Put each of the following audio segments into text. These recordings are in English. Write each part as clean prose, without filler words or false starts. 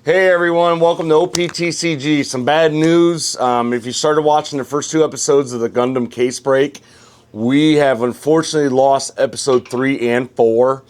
Hey everyone, welcome to OPTCG. Some bad news. If you started watching the first two episodes of the Gundam case break, we have unfortunately lost episode 3 and 4.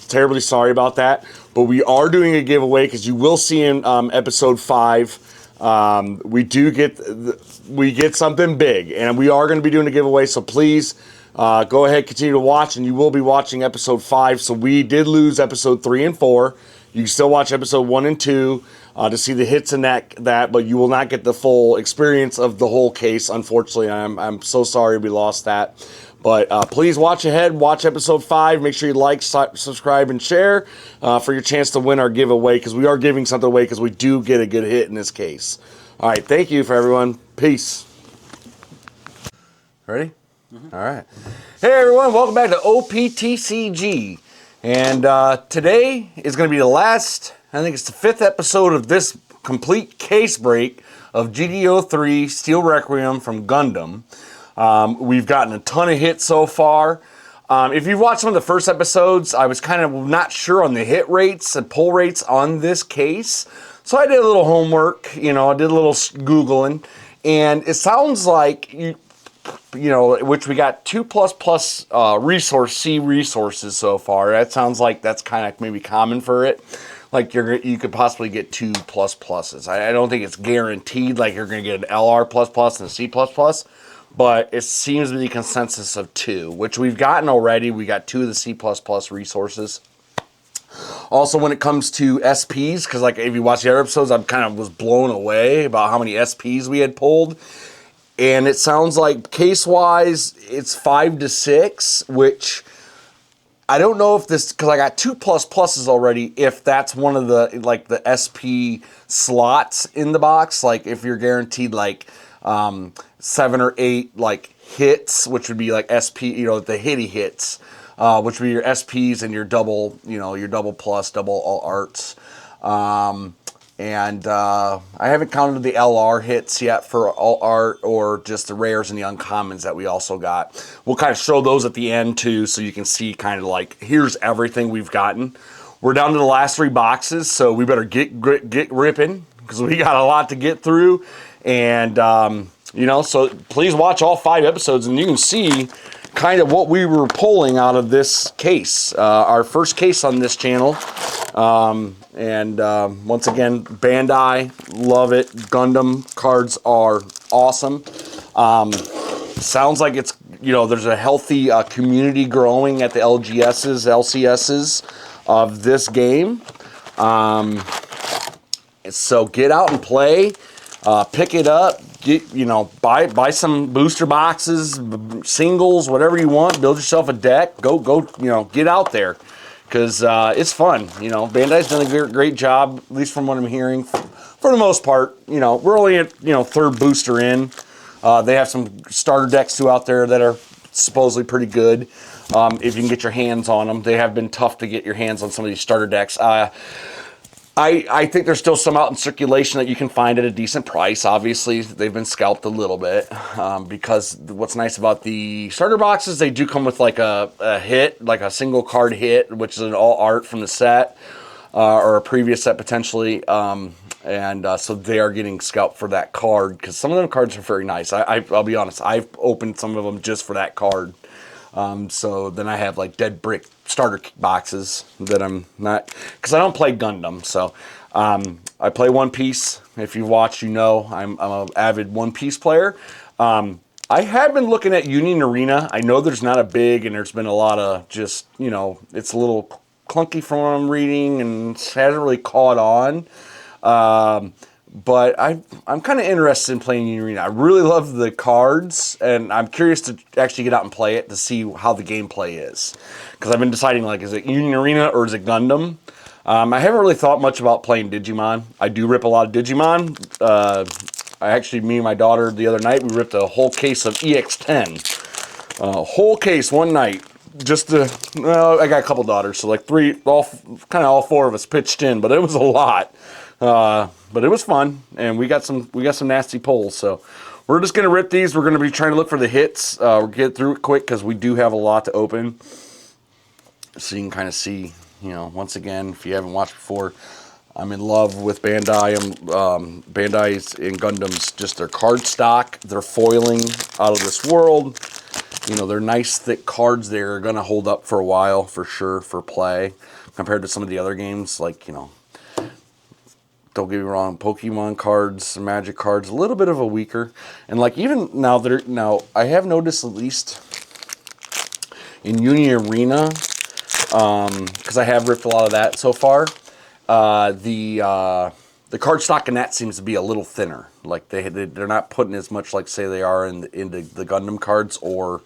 Terribly sorry about that. But we are doing a giveaway because you will see in episode 5, we get something big. And we are going to be doing a giveaway, so please go ahead, continue to watch, and you will be watching episode 5. So we did lose episode 3 and 4. You can still watch episode 1 and 2 to see the hits in that, but you will not get the full experience of the whole case. Unfortunately, I'm so sorry we lost that. But please watch ahead, watch episode 5. Make sure you like, subscribe, and share for your chance to win our giveaway, because we are giving something away because we do get a good hit in this case. All right, thank you for everyone. Peace. Ready? Mm-hmm. All right. Hey everyone, welcome back to OPTCG. And today is going to be the last, I think it's the 5th episode of this complete case break of GD03 Steel Requiem from Gundam. We've gotten a ton of hits so far. If you've watched some of the first episodes, I was kind of not sure on the hit rates and pull rates on this case. So I did a little homework, I did a little Googling. And it sounds like which we got 2++ resource C resources so far. That sounds like that's kind of maybe common for it. Like you could possibly get 2++s. I don't think it's guaranteed like you're going to get an LR++ and a C++, but it seems to be consensus of 2, which we've gotten already. We got 2 of the C++ resources. Also, when it comes to SPs, because like if you watch the other episodes, I kind of was blown away about how many SPs we had pulled. And it sounds like case-wise, it's 5 to 6, which I don't know if this, because I got 2++s already, if that's one of the, like the SP slots in the box, like if you're guaranteed like 7 or 8 like hits, which would be like SP, the hitty hits, which would be your SPs and your double, your double plus, double all arts. And I haven't counted the LR hits yet for all art or just the rares and the uncommons that we also got. We'll kind of show those at the end too, so you can see kind of like, here's everything we've gotten. We're down to the last 3 boxes, so we better get ripping because we got a lot to get through. And, so please watch all 5 episodes and you can see kind of what we were pulling out of this case. Our first case on this channel. Once again, Bandai, love it. Gundam cards are awesome. Sounds like it's, there's a healthy community growing at the LGSs, LCSs of this game. So get out and play, pick it up, get, buy some booster boxes, singles, whatever you want, build yourself a deck, go, get out there. Because it's fun, Bandai's done a great job, at least from what I'm hearing. For the most part, we're only at, 3rd booster in. They have some starter decks too out there that are supposedly pretty good. If you can get your hands on them. They have been tough to get your hands on some of these starter decks. I think there's still some out in circulation that you can find at a decent price. Obviously, they've been scalped a little bit because what's nice about the starter boxes, they do come with like a hit, like a single card hit, which is an all art from the set or a previous set potentially. So they are getting scalped for that card because some of them cards are very nice. I'll be honest, I've opened some of them just for that card. So then I have like dead brick starter boxes that I'm not, because I don't play Gundam. So I play One Piece. If you watch, I'm an avid One Piece player. I have been looking at Union Arena. I know there's not a big, and there's been a lot of just, it's a little clunky from what I'm reading and hasn't really caught on. But I'm kind of interested in playing Union Arena. I really love the cards, and I'm curious to actually get out and play it to see how the gameplay is. Because I've been deciding, like, is it Union Arena or is it Gundam? I haven't really thought much about playing Digimon. I do rip a lot of Digimon. Me and my daughter the other night, we ripped a whole case of EX10. A whole case one night. I got a couple daughters, so like 3, all 4 of us pitched in, but it was a lot. But it was fun, and we got some nasty pulls. So we're just gonna rip these. We're gonna be trying to look for the hits. We'll get through it quick because we do have a lot to open. So you can kind of see, once again, if you haven't watched before, I'm in love with Bandai. Bandai's in Gundam's just their card stock, their foiling out of this world. You know, they're nice thick cards. They're gonna hold up for a while for sure for play compared to some of the other games. Like, you know, don't get me wrong, Pokemon cards, Magic cards, a little bit of a weaker. And like even now, I have noticed at least in Union Arena, because I have ripped a lot of that so far. The card stock in that seems to be a little thinner. Like they're not putting as much like say they are into the Gundam cards or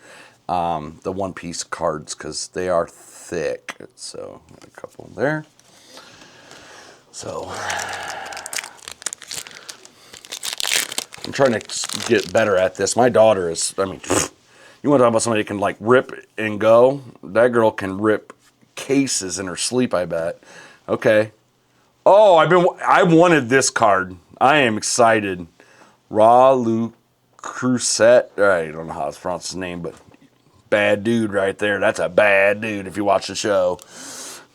the One Piece cards because they are thick. So got a couple there. So I'm trying to get better at this. My daughter is. I mean, you want to talk about somebody who can like rip and go? That girl can rip cases in her sleep. I bet. Okay. Oh, I wanted this card. I am excited. Ralu Crusette. I don't know how to pronounce his name, but bad dude right there. That's a bad dude if you watch the show.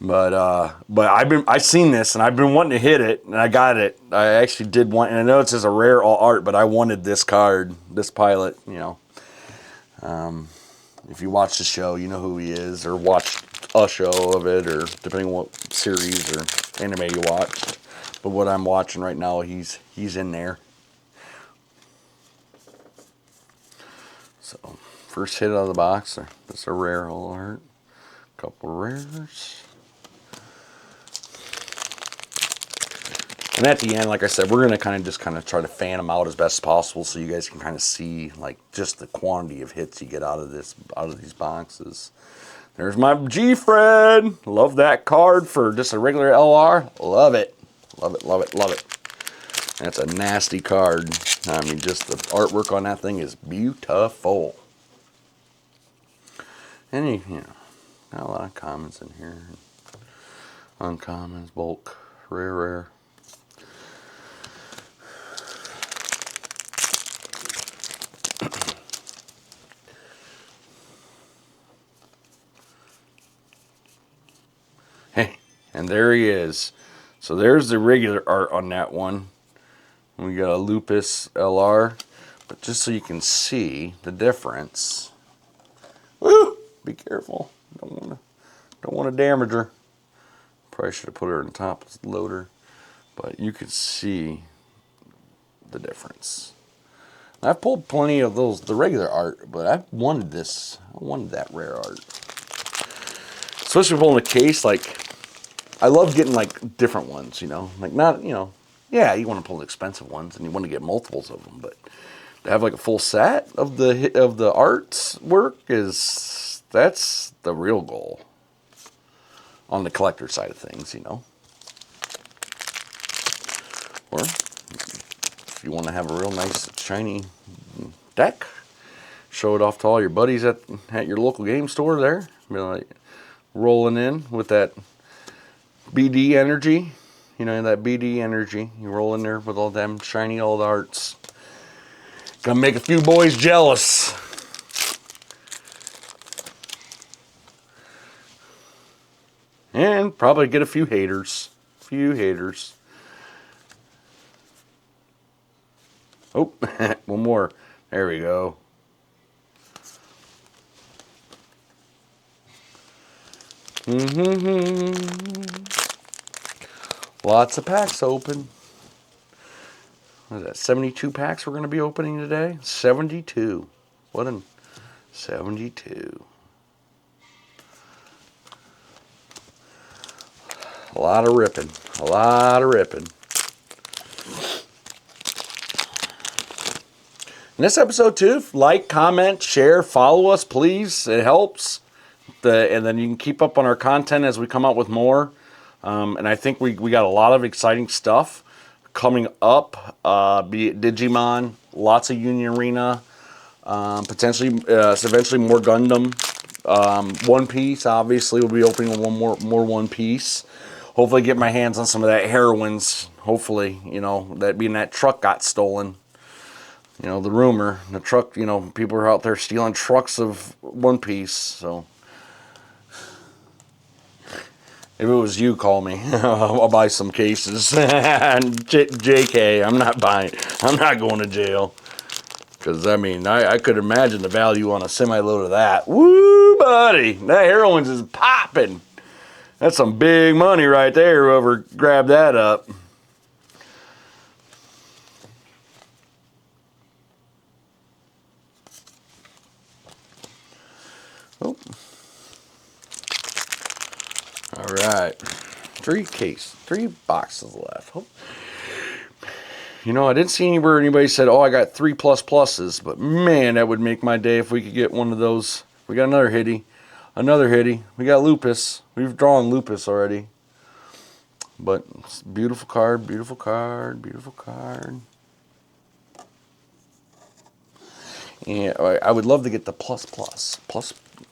But I've seen this and I've been wanting to hit it and I got it. I actually did want, and I know it's just a rare all art, but I wanted this card, this pilot. You know, if you watch the show, you know who he is, or watch a show of it, or depending on what series or anime you watched. But what I'm watching right now, he's in there. So first hit out of the box, that's a rare all art. Couple rares. And at the end, like I said, we're going to just try to fan them out as best as possible so you guys can kind of see like just the quantity of hits you get out of these boxes. There's my GFred. Love that card for just a regular LR. Love it. Love it, love it, love it. That's a nasty card. I mean, just the artwork on that thing is beautiful. And you know, got a lot of commons in here. Uncommons, bulk, rare. Hey, and there he is. So there's the regular art on that one. We got a Lupus LR, but just so you can see the difference. Woo! Be careful. Don't want to damage her. Probably should have put her in the top loader, but you could see the difference. I've pulled plenty of the regular art, but I wanted this. I wanted that rare art. Especially pulling a case, like, I love getting, like, different ones, you know? Like, not, you know, yeah, you want to pull the expensive ones, and you want to get multiples of them, but to have, like, a full set of the art's work that's the real goal on the collector side of things, you know? Or if you want to have a real nice, shiny deck, show it off to all your buddies at your local game store there. Be like rolling in with that BD energy. You know, that BD energy. You roll in there with all them shiny old arts. Gonna make a few boys jealous. And probably get a few haters. Oh, one more. There we go. Lots of packs open. What is that? 72 packs we're going to be opening today? 72. What an 72. A lot of ripping. A lot of ripping. In this episode too, like, comment, share, follow us, please. It helps. And then you can keep up on our content as we come out with more. And I think we got a lot of exciting stuff coming up. Be it Digimon, lots of Union Arena, potentially, eventually more Gundam. One Piece, obviously, we'll be opening more One Piece. Hopefully get my hands on some of that heroines. Hopefully, you know, that being that truck got stolen. You know, the rumor, the truck, you know, people are out there stealing trucks of One Piece, so. If it was you, call me. I'll buy some cases. JK, I'm not buying. I'm not going to jail. Because, I mean, I could imagine the value on a semi-load of that. Woo, buddy. That heroin's is popping. That's some big money right there, whoever grabbed that up. Oh. All right. 3 boxes left. Oh. You know, I didn't see anywhere anybody said, oh, I got 3 pluses, but man, that would make my day if we could get one of those. We got another hitty. Another hitty. We got Lupus. We've drawn Lupus already. But it's a beautiful card, beautiful card, beautiful card. And I would love to get the plus.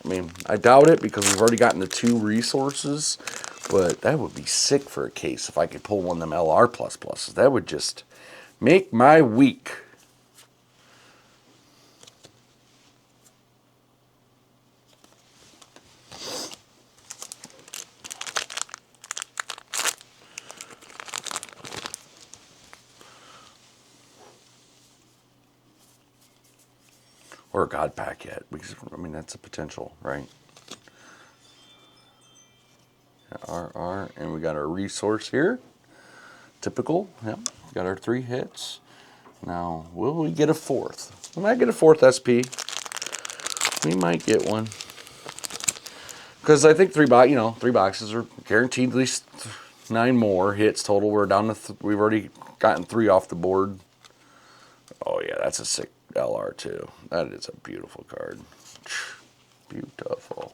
I mean, I doubt it because we've already gotten the 2 resources. But that would be sick for a case if I could pull one of them LR pluses. That would just make my week. Or a God Pack yet. Because, I mean, that's a potential, right? RR, and we got our resource here. Typical, yep. Got our 3 hits. Now, will we get a 4th? We might get a 4th SP. We might get one. Because I think 3 boxes are guaranteed at least 9 more hits total. We're down to we've already gotten 3 off the board. Oh yeah, that's a sick LR too. That is a beautiful card. Beautiful.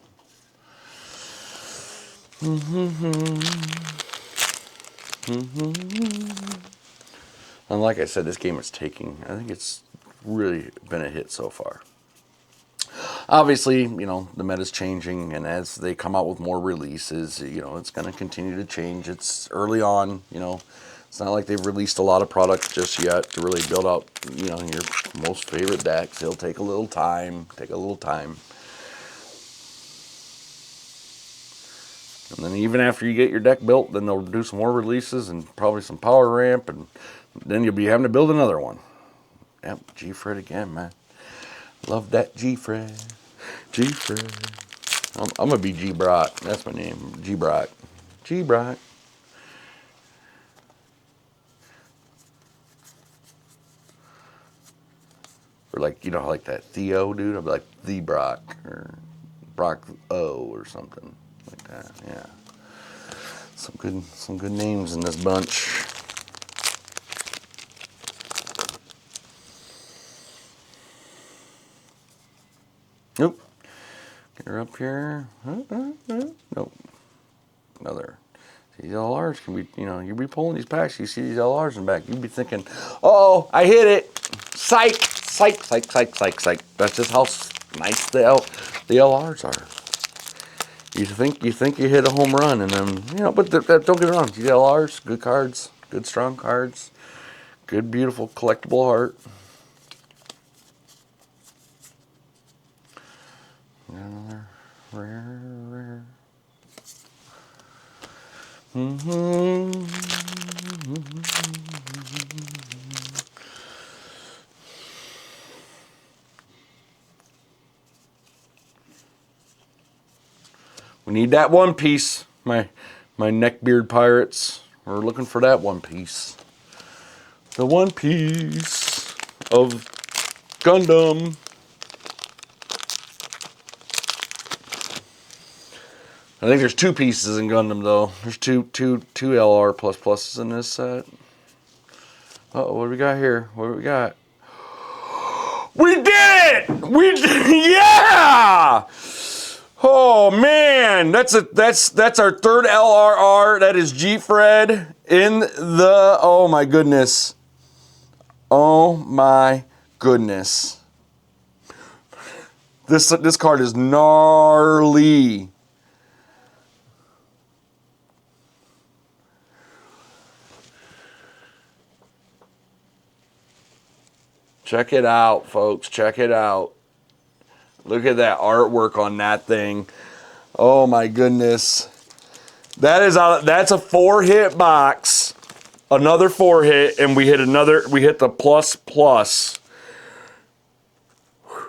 And like I said, this game is taking, I think it's really been a hit so far. Obviously, you know, the meta's changing, and as they come out with more releases, you know, it's going to continue to change. It's early on, you know. It's not like they've released a lot of products just yet to really build out, you know, your most favorite decks. It'll take a little time, And then even after you get your deck built, then they'll do some more releases and probably some power ramp, and then you'll be having to build another one. Yep, GFred again, man. Love that GFred. GFred. I'm going to be G Brock. That's my name. G Brock. G Brock. Or like, you know, like that Theo dude. I'll be like The Brock or Brock O or something like that. Yeah. Some good names in this bunch. Nope. Get her up here. Nope. Another. These LRs can be, you know, you'll be pulling these packs, you see these LRs in the back, you'd be thinking, oh, I hit it. Psych. That's just how nice the LRs are. You think you hit a home run, and then, you know, but don't get me wrong, these LRs, good cards, good strong cards, good beautiful collectible art. Another rare. We need that one piece, my neckbeard pirates. We're looking for that one piece. The one piece of Gundam. I think there's 2 pieces in Gundam though. There's two LR pluses in this set. Uh-oh, what do we got here? What do we got? We did it! We did, yeah! Oh man, that's our 3rd LRR. That is GFred in the, oh my goodness. Oh my goodness. This card is gnarly. Check it out, folks. Check it out. Look at that artwork on that thing. Oh my goodness. That's a 4-hit box. Another 4-hit, and we hit the plus. I'm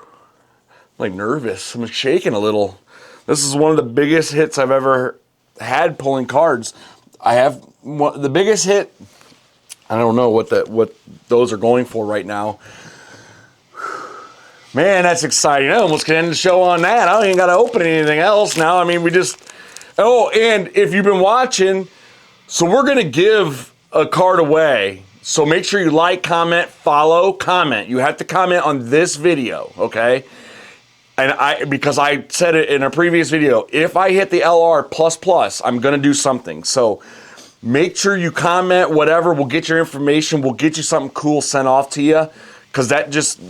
like nervous. I'm shaking a little. This is one of the biggest hits I've ever had pulling cards. I have the biggest hit. I don't know what those are going for right now. Man, that's exciting. I almost can end the show on that. I don't even got to open anything else now. I mean, we just... Oh, and if you've been watching, so we're going to give a card away. So make sure you like, comment, follow, comment. You have to comment on this video, okay? And because I said it in a previous video, if I hit the LR++, I'm going to do something. So make sure you comment, whatever. We'll get your information. We'll get you something cool sent off to you. Because that just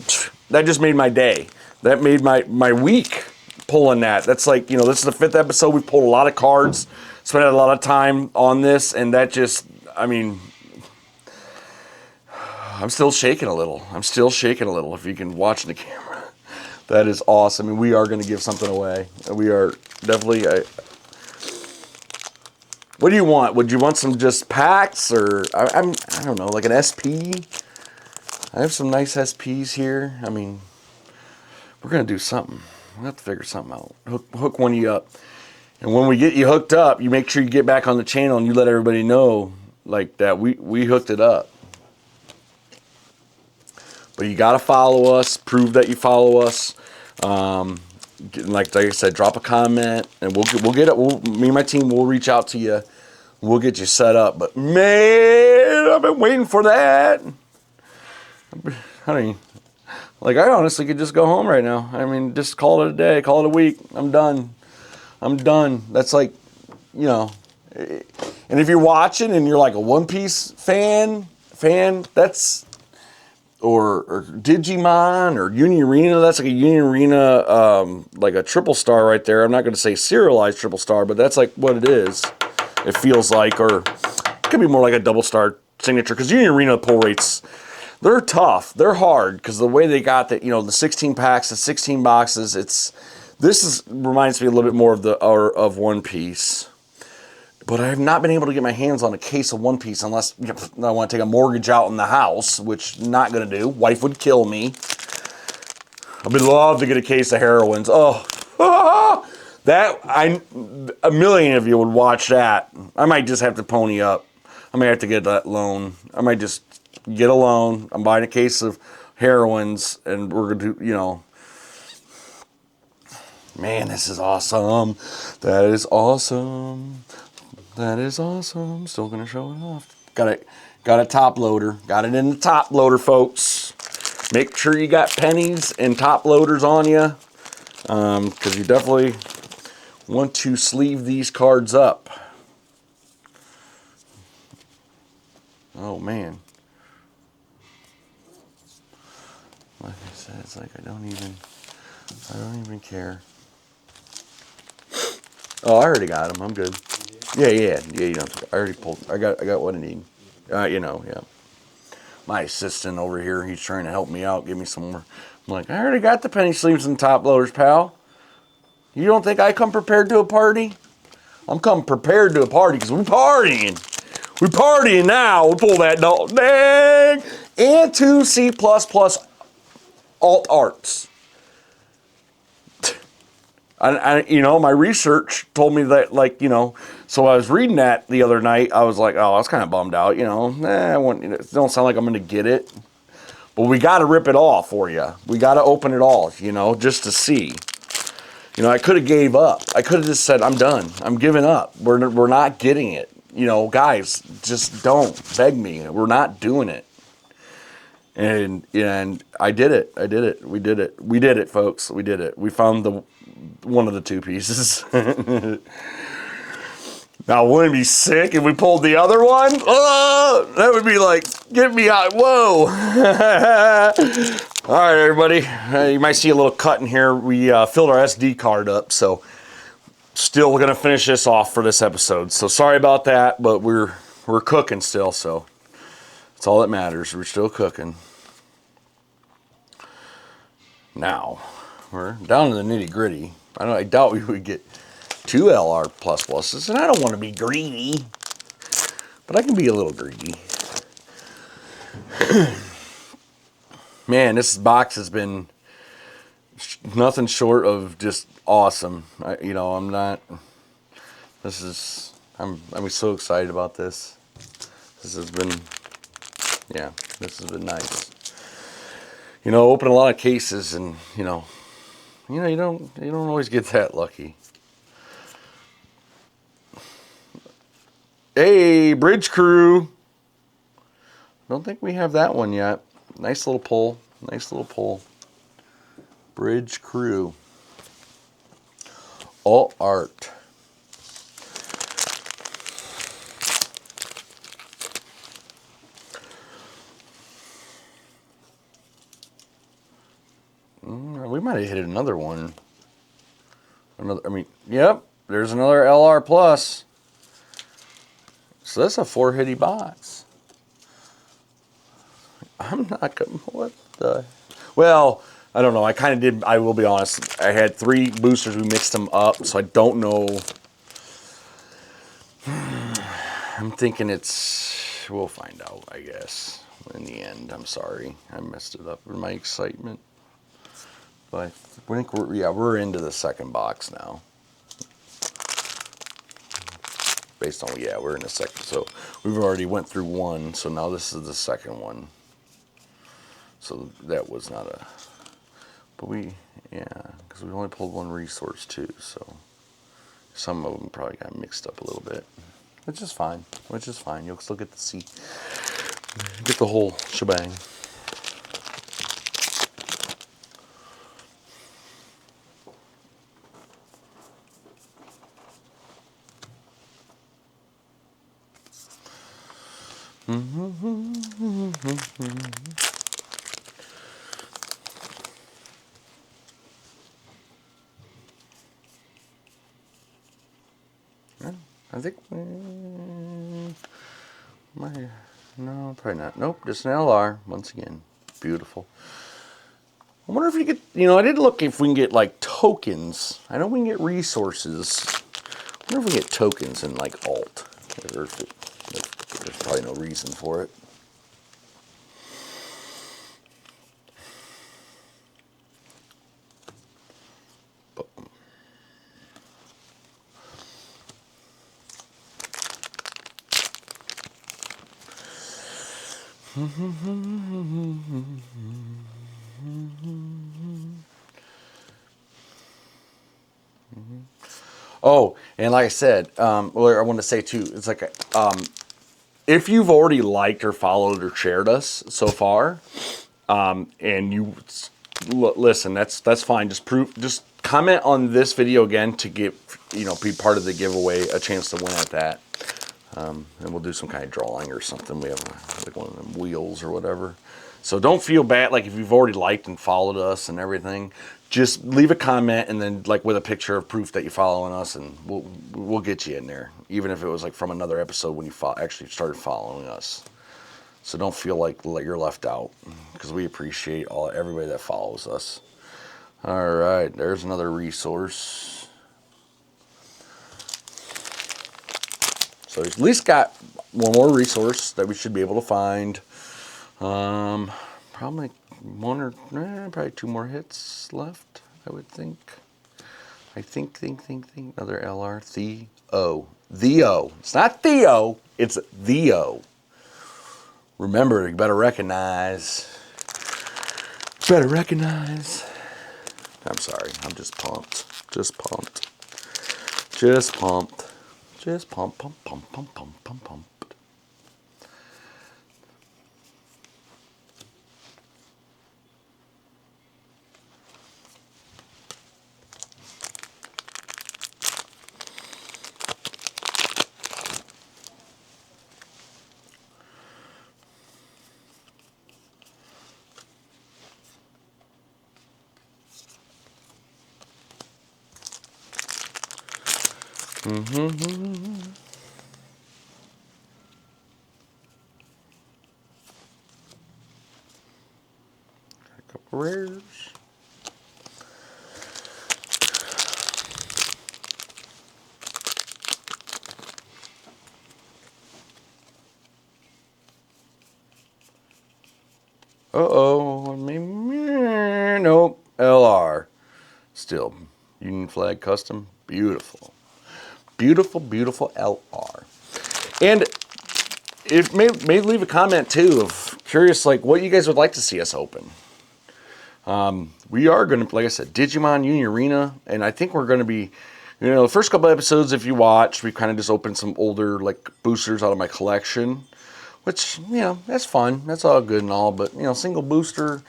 made my day. That made my week pulling that. That's like, you know, this is the 5th episode. We've pulled a lot of cards, spent a lot of time on this, and that just, I mean, I'm still shaking a little. If you can watch the camera. That is awesome. And we are going to give something away. We are definitely... what do you want? Would you want some just packs, or I don't know, like an SP? I have some nice SPs here. I mean, we're going to do something. We'll have to figure something out. Hook one of you up. And when we get you hooked up, you make sure you get back on the channel and you let everybody know like that we hooked it up. But you got to follow us. Prove that you follow us. Like I said, drop a comment and we'll get it. Me and my team will reach out to you. We'll get you set up. But man, I've been waiting for that. I mean, like, I honestly could just go home right now. I mean, just call it a day, call it a week. I'm done. That's like, you know, and if you're watching and you're like a One Piece fan, that's, or Digimon or Union Arena, that's like a Union Arena, like a triple star right there. I'm not going to say serialized triple star, but that's like what it is. It feels like, or it could be more like a double star signature, because Union Arena pull rates, they're tough. They're hard because the way they got that, you know, the 16 packs, the 16 boxes. Reminds me a little bit more of One Piece. But I have not been able to get my hands on a case of One Piece unless I want to take a mortgage out in the house, which I'm not going to do. Wife would kill me. I would love to get a case of heroines. Oh, a million of you would watch that. I might just have to pony up. I might have to get that loan. I might just get a loan. I'm buying a case of heroines, and we're going to, you know. Man, this is awesome. That is awesome. That is awesome. Still going to show it off. Got a top loader. Got it in the top loader, folks. Make sure you got pennies and top loaders on you, because you definitely want to sleeve these cards up. Oh, man. Like I said, it's like I don't even care. Oh, I already got them. I'm good. Yeah. You know, I already pulled. I got what I need. You know, yeah. My assistant over here, he's trying to help me out, give me some more. I'm like, I already got the penny sleeves and top loaders, pal. You don't think I come prepared to a party? I'm coming prepared to a party because we're partying. We're partying now. We'll pull that dang. And 2 C++ alt arts. You know, my research told me that, like, you know, so I was reading that the other night. I was like, oh, I was kind of bummed out, you know. It don't sound like I'm going to get it. But we got to rip it all for you. We got to open it all, you know, just to see. You know, I could have gave up. I could have just said, I'm done. I'm giving up. We're not getting it. You know, guys, just don't beg me. We're not doing it. And I did it. We did it, folks. We did it. We found one of the 2 pieces. Now, wouldn't it be sick if we pulled the other one? Oh, that would be like, get me out. Whoa. All right, everybody. You might see a little cut in here. We filled our SD card up, so still going to finish this off for this episode. So sorry about that, but we're cooking still, so that's all that matters. We're still cooking. Now, we're down to the nitty-gritty. I doubt we would get 2 LR plus pluses, and I don't want to be greedy, but I can be a little greedy. Man, this box has been nothing short of just awesome. You know, I'm so excited about this. This has been, yeah, this has been nice. You know, open a lot of cases, and you don't always get that lucky. Hey, Bridge Crew. Don't think we have that one yet. Nice little pull. Nice little pull. Bridge Crew. All art. We might have hit another one. Yep, there's another LR plus. So that's a 4-hitty box. I'm not gonna, what the, well, I don't know. I kind of did, I will be honest. I had 3 boosters. We mixed them up, so I don't know. I'm thinking we'll find out, I guess, in the end. I'm sorry. I messed it up in my excitement. But I think we're into the second box now. Based on, yeah, we're in the second. So we've already went through one, so now this is the second one. So that was not a, but yeah, because we only pulled 1 resource too, so some of them probably got mixed up a little bit, which is fine. Which is fine. You'll still get to see, get the whole shebang. I think no, probably not. Nope, just an LR once again. Beautiful. I wonder if you get, I did look if we can get like tokens. I know we can get resources. I wonder if we get tokens in like alt, or if there's probably no reason for it. Oh, and like I said, well, I want to say too, it's like, if you've already liked or followed or shared us so far, and you listen, that's fine. Just comment on this video again to get, be part of the giveaway, a chance to win at that. And we'll do some kind of drawing or something. We have like one of them wheels or whatever. So don't feel bad, like if you've already liked and followed us and everything, just leave a comment and then like with a picture of proof that you're following us, and we'll get you in there, even if it was like from another episode when you actually started following us. So don't feel like you're left out, because we appreciate everybody that follows us. All right, there's another resource. So at least got one more resource that we should be able to find. Probably probably 2 more hits left, I would think. I think. Another LR. Theo. It's not Theo, it's Theo. Remember, you better recognize. I'm sorry, I'm just pumped. Just pumped. Pump. A couple rares. Uh-oh, maybe, nope, LR. Still, Union Flag Custom, beautiful. Beautiful, beautiful LR. And it may leave a comment too of curious like what you guys would like to see us open. We are going to, like I said, Digimon Union Arena, and I think we're going to be, the first couple episodes, if you watch, we kind of just opened some older like boosters out of my collection, which, that's fun. That's all good and all, but, single booster,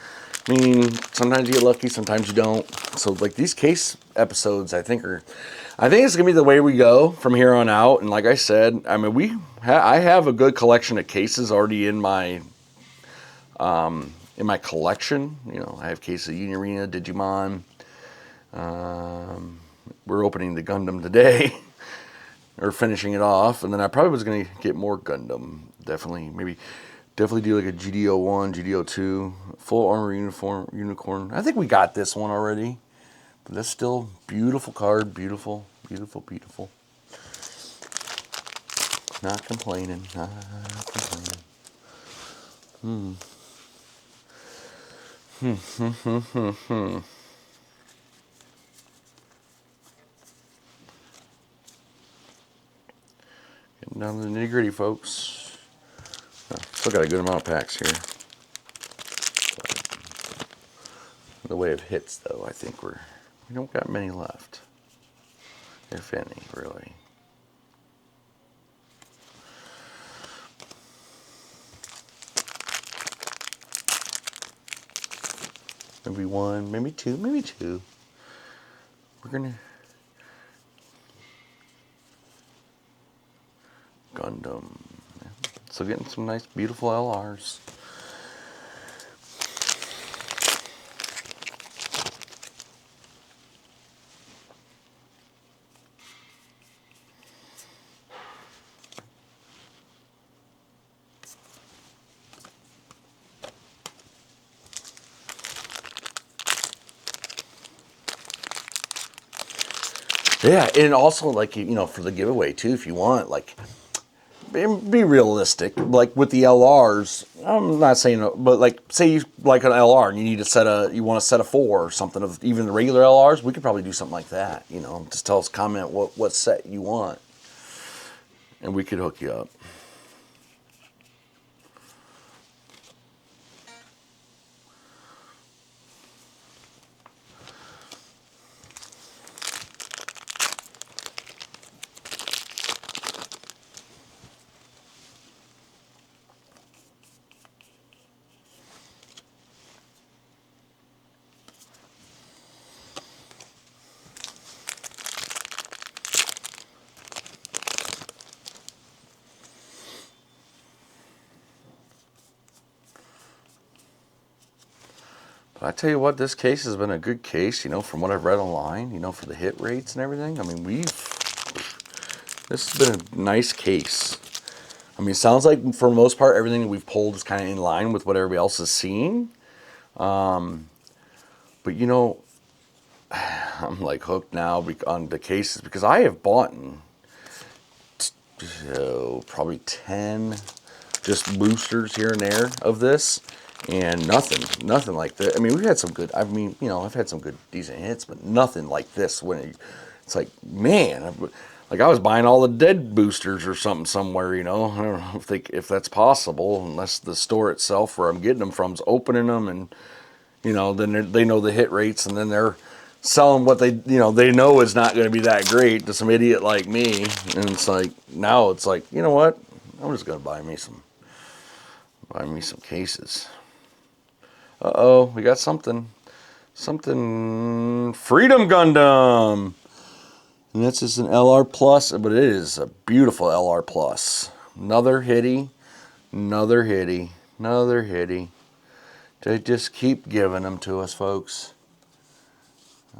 meaning sometimes you get lucky, sometimes you don't. So, like, these case episodes, I think it's going to be the way we go from here on out. And like I said, I mean, I have a good collection of cases already in my collection. I have cases of Union Arena, Digimon. We're opening the Gundam today, or finishing it off, and then I probably was going to get more Gundam. Definitely do like a GD01, GD02, full armor unicorn. I think we got this one already, but that's still beautiful card. Beautiful, beautiful, beautiful. Not complaining. Not complaining. Getting down to the nitty gritty, folks. Still got a good amount of packs here. In the way of hits, though, I think we don't got many left, if any, really. Maybe one, maybe two, maybe two. We're gonna Gundam. So getting some nice, beautiful LRs. Yeah, and also like for the giveaway too, if you want, like be realistic. Like with the LRs, I'm not saying, but like say you like an LR and you want a set of 4 or something of even the regular LRs, we could probably do something like that. Just tell us, comment what set you want, and we could hook you up. But I tell you what, this case has been a good case, from what I've read online, for the hit rates and everything. I mean, this has been a nice case. I mean, it sounds like for the most part, everything that we've pulled is kind of in line with what everybody else is seeing. But I'm like hooked now on the cases because I have bought probably 10 just boosters here and there of this, and nothing like that. I mean, we've had some good. I've had some good decent hits, but nothing like this. It's like, man, like I was buying all the dead boosters or something somewhere. I don't know if that's possible, unless the store itself where I'm getting them from is opening them, and then they know the hit rates, and then they're selling what they know is not going to be that great to some idiot like me. And it's like, now it's like, you know what? I'm just going to buy me some cases. Uh-oh, we got something Freedom Gundam. And that's just an LR Plus, but it is a beautiful LR Plus. Another hitty. They just keep giving them to us, folks.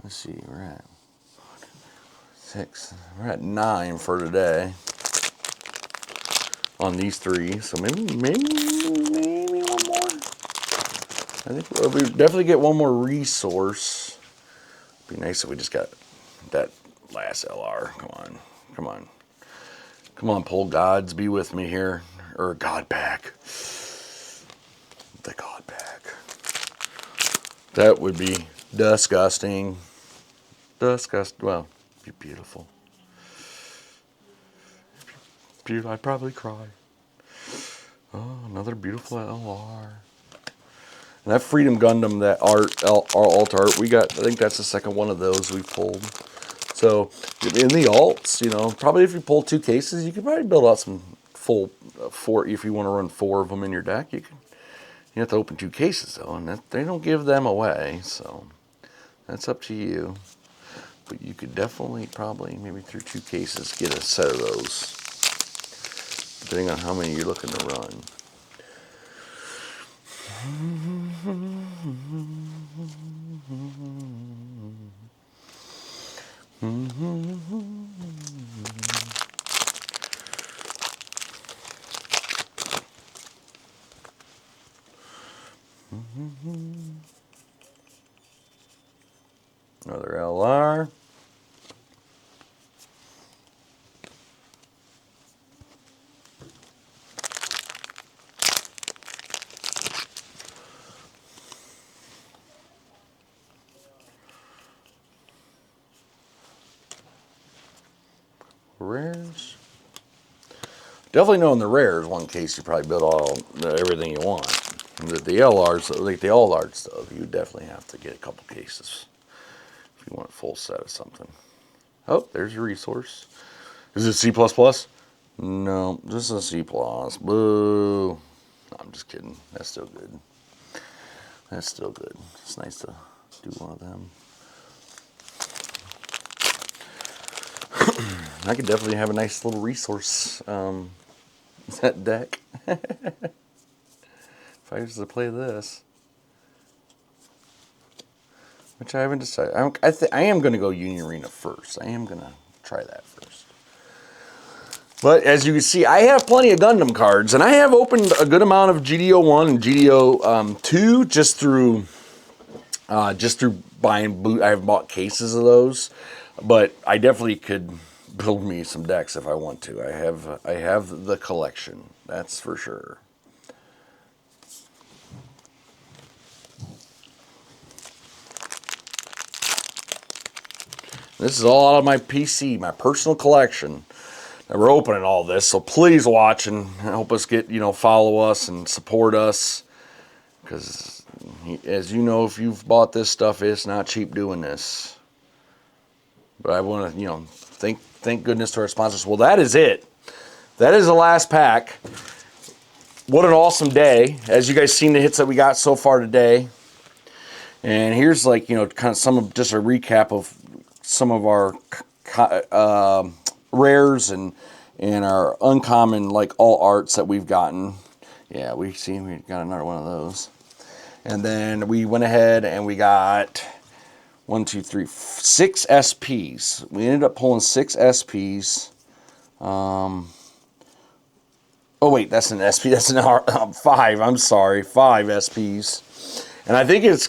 Let's see, we're at 6. We're at 9 for today on these 3. So maybe one more. I think we definitely get one more resource. Be nice if we just got that last LR. Come on, Pole Gods, be with me here, or God Pack. The God Pack. That would be disgusting. Well, be beautiful. I'd probably cry. Oh, another beautiful LR. And that Freedom Gundam, that alt art, we got, I think that's the second one of those we pulled. So, in the alts, you know, probably if you pull 2 cases, you could probably build out some full 4, if you want to run 4 of them in your deck. You have to open 2 cases, though, and they don't give them away, so that's up to you. But you could definitely, probably, maybe through 2 cases, get a set of those, depending on how many you're looking to run. Another LR. Rares. Definitely knowing the rares, one case you probably build everything you want. The LRs, like the all art stuff, you definitely have to get a couple cases if you want a full set of something. Oh, there's your resource. Is it C++? No, this is a C++. Boo. No, I'm just kidding. That's still good. That's still good. It's nice to do one of them. I could definitely have a nice little resource that deck. If I used to play this. Which I haven't decided. I am going to go Union Arena first. I am going to try that first. But as you can see, I have plenty of Gundam cards. And I have opened a good amount of GD01 and GD02 just through buying boot. I have bought cases of those. But I definitely could build me some decks if I want to. I have the collection. That's for sure. This is all out of my PC, my personal collection. Now we're opening all this, so please watch and help us get, follow us and support us. Because, as you know, if you've bought this stuff, it's not cheap doing this. But I want to, thank goodness to our sponsors. Well, that is it. That is the last pack. What an awesome day. As you guys seen the hits that we got so far today. And here's kind of just a recap of some of our rares and our uncommon all arts that we've gotten. Yeah, we got another one of those. And then we went ahead and we got 6 SPs. We ended up pulling 6 SPs. Oh wait, that's an SP. That's an R, 5. I'm sorry, 5 SPs. And I think it's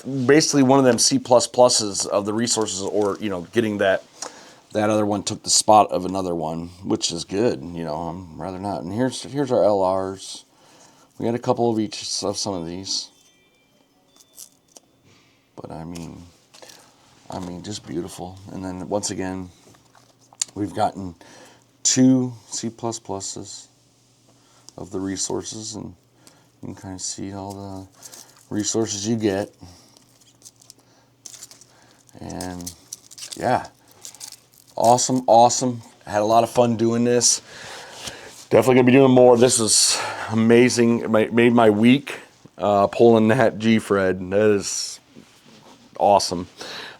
basically one of them C++s of the resources, or getting that other one took the spot of another one, which is good. I'm rather not. And here's our LRs. We got a couple of each of some of these. But I mean, just beautiful. And then once again, we've gotten 2 C++s of the resources, and you can kind of see all the resources you get. And yeah, awesome. Had a lot of fun doing this. Definitely gonna be doing more. This is amazing. It made my week pulling that GFred. That is awesome.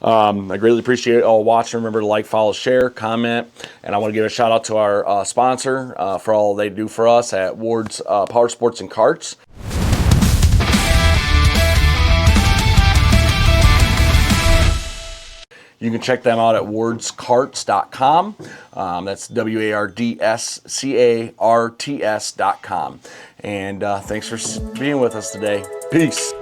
I greatly appreciate all watching. Remember to like, follow, share, comment, and I want to give a shout out to our sponsor for all they do for us at Ward's Power Sports and Carts. You can check them out at wardscarts.com. That's WARDSCARTS.com. And thanks for being with us today. Peace.